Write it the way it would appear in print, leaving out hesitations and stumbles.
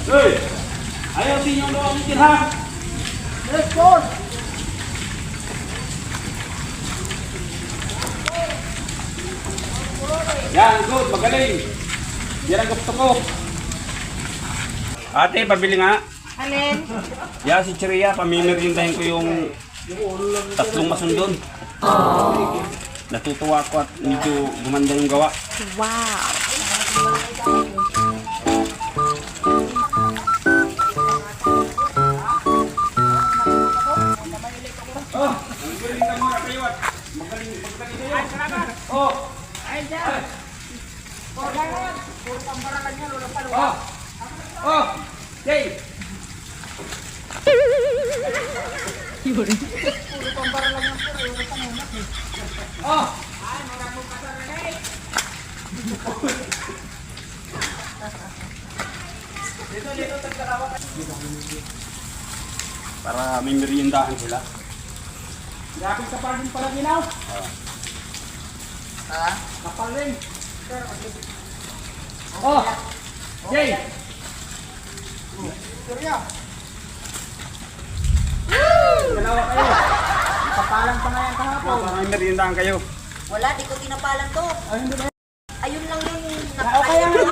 Hoy! Ayaw din yung loob nitin ha! Let's go! Yan, good, magaling. Yan ang gusto ko. Ate, pabili nga. Alin? Yan, si Chiria, pamimirindahhin ko yung tatlong masundon. Natutuwa ko at medyo gumanda yung gawa. Wow! Oh, magaling ka muna kayo at magaling kayo. Oh, Ay, dyan! oh, oh, Jay. Oh, para may meriendahan sila. Grabe kapal din pala ginaw. Ha? Kapal rin. Oh, Jay. Surya. Dalawa kayo. Kapalan pa nga yan kahapon. Para may meriendahan kayo. Wala, di ko tinapalan to. Ay, hindi ba?